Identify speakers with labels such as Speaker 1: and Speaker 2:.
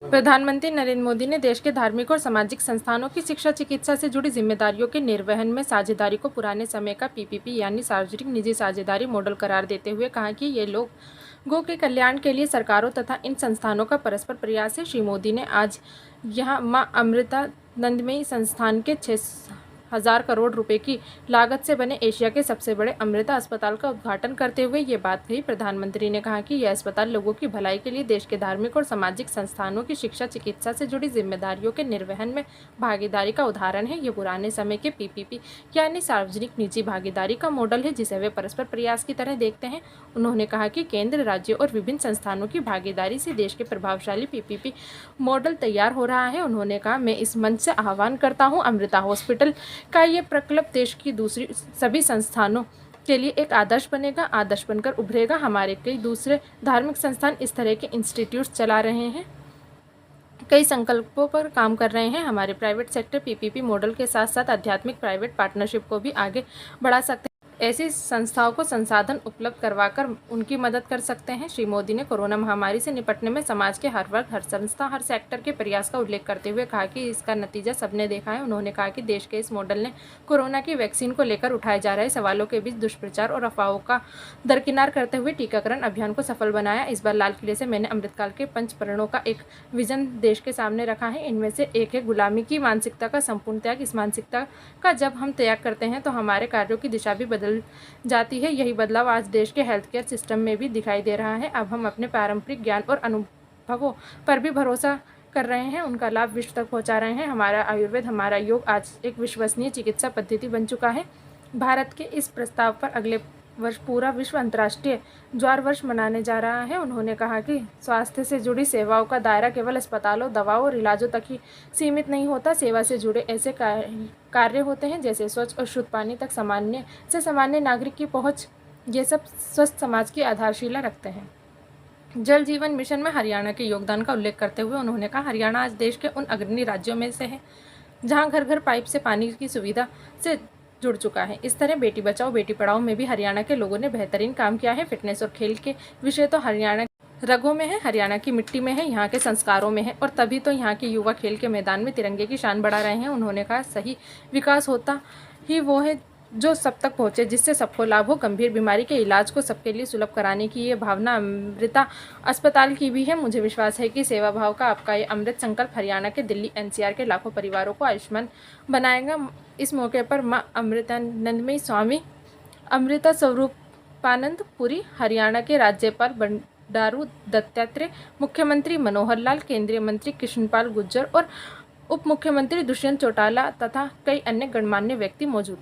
Speaker 1: प्रधानमंत्री नरेंद्र मोदी ने देश के धार्मिक और सामाजिक संस्थानों की शिक्षा चिकित्सा से जुड़ी जिम्मेदारियों के निर्वहन में साझेदारी को पुराने समय का पीपीपी यानी सार्वजनिक निजी साझेदारी मॉडल करार देते हुए कहा कि ये लोगों के कल्याण के लिए सरकारों तथा इन संस्थानों का परस्पर प्रयास है। श्री मोदी ने आज यहाँ मां अमृतानंदमयी संस्थान के 6,000 करोड़ रुपए की लागत से बने एशिया के सबसे बड़े अमृता अस्पताल का उद्घाटन करते हुए ये बात कही। प्रधानमंत्री ने कहा कि यह अस्पताल लोगों की भलाई के लिए देश के धार्मिक और सामाजिक संस्थानों की शिक्षा चिकित्सा से जुड़ी जिम्मेदारियों के निर्वहन में भागीदारी का उदाहरण है। ये पुराने समय के पीपीपी यानी सार्वजनिक निजी भागीदारी का मॉडल है जिसे वे परस्पर प्रयास की तरह देखते हैं। उन्होंने कहा कि केंद्र, राज्य और विभिन्न संस्थानों की भागीदारी से देश के प्रभावशाली पीपीपी मॉडल तैयार हो रहा है। उन्होंने कहा, मैं इस मंच से आह्वान करता हूँ अमृता हॉस्पिटल का ये प्रकल्प देश की दूसरी सभी संस्थानों के लिए एक आदर्श बनेगा, आदर्श बनकर उभरेगा। हमारे कई दूसरे धार्मिक संस्थान इस तरह के इंस्टीट्यूट चला रहे हैं, कई संकल्पों पर काम कर रहे हैं। हमारे प्राइवेट सेक्टर पीपीपी मॉडल के साथ साथ आध्यात्मिक प्राइवेट पार्टनरशिप को भी आगे बढ़ा सकते हैं, ऐसी संस्थाओं को संसाधन उपलब्ध करवाकर उनकी मदद कर सकते हैं। श्री मोदी ने कोरोना महामारी से निपटने में समाज के हर वर्ग, हर संस्था, हर सेक्टर के प्रयास का उल्लेख करते हुए कहा कि इसका नतीजा सबने देखा है। उन्होंने कहा कि देश के इस मॉडल ने कोरोना की वैक्सीन को लेकर उठाए जा रहे सवालों के बीच दुष्प्रचार और अफवाहों का दरकिनार करते हुए टीकाकरण अभियान को सफल बनाया। इस बार लाल किले से मैंने अमृतकाल के 5 चरणों का एक विजन देश के सामने रखा है। इनमें से एक है गुलामी की मानसिकता का संपूर्ण त्याग। इस मानसिकता का जब हम त्याग करते हैं तो हमारे कार्यों की दिशा भी बदल जाती है। यही बदलाव आज देश के हेल्थ केयर सिस्टम में भी दिखाई दे रहा है। अब हम अपने पारंपरिक ज्ञान और अनुभवों पर भी भरोसा कर रहे हैं, उनका लाभ विश्व तक पहुंचा रहे हैं। हमारा आयुर्वेद, हमारा योग आज एक विश्वसनीय चिकित्सा पद्धति बन चुका है। भारत के इस प्रस्ताव पर अगले वर्ष पूरा विश्व अंतर्राष्ट्रीय ज्वार वर्ष मनाने जा रहा है। उन्होंने कहा कि स्वास्थ्य से जुड़ी सेवाओं का दायरा केवल अस्पतालों, दवाओं और इलाजों तक ही सीमित नहीं होता। सेवा से जुड़े ऐसे कार्य होते हैं जैसे स्वच्छ और शुद्ध पानी तक सामान्य से सामान्य नागरिक की पहुंच। ये सब स्वस्थ समाज की आधारशिला रखते हैं। जल जीवन मिशन में हरियाणा के योगदान का उल्लेख करते हुए उन्होंने कहा, हरियाणा आज देश के उन अग्रणी राज्यों में से है जहाँ घर घर पाइप से पानी की सुविधा से जुड़ चुका है। इस तरह बेटी बचाओ बेटी पढ़ाओ में भी हरियाणा के लोगों ने बेहतरीन काम किया है। फिटनेस और खेल के विषय तो हरियाणा रगों में है, हरियाणा की मिट्टी में है, यहाँ के संस्कारों में है और तभी तो यहाँ के युवा खेल के मैदान में तिरंगे की शान बढ़ा रहे हैं। उन्होंने कहा, सही विकास होता ही वो है जो सब तक पहुँचे, जिससे सबको लाभ हो। गंभीर बीमारी के इलाज को सबके लिए सुलभ कराने की ये भावना अमृता अस्पताल की भी है। मुझे विश्वास है कि सेवा भाव का आपका ये अमृत संकल्प हरियाणा के, दिल्ली एनसीआर के लाखों परिवारों को आयुष्मान बनाएगा। इस मौके पर मां अमृतानंदमयी स्वामी अमृता स्वरूपानंद पुरी, हरियाणा के राज्यपाल बंडारू दत्तात्रेय, मुख्यमंत्री मनोहर लाल, केंद्रीय मंत्री कृष्णपाल गुर्जर और उप मुख्यमंत्री दुष्यंत चौटाला तथा कई अन्य गणमान्य व्यक्ति मौजूद।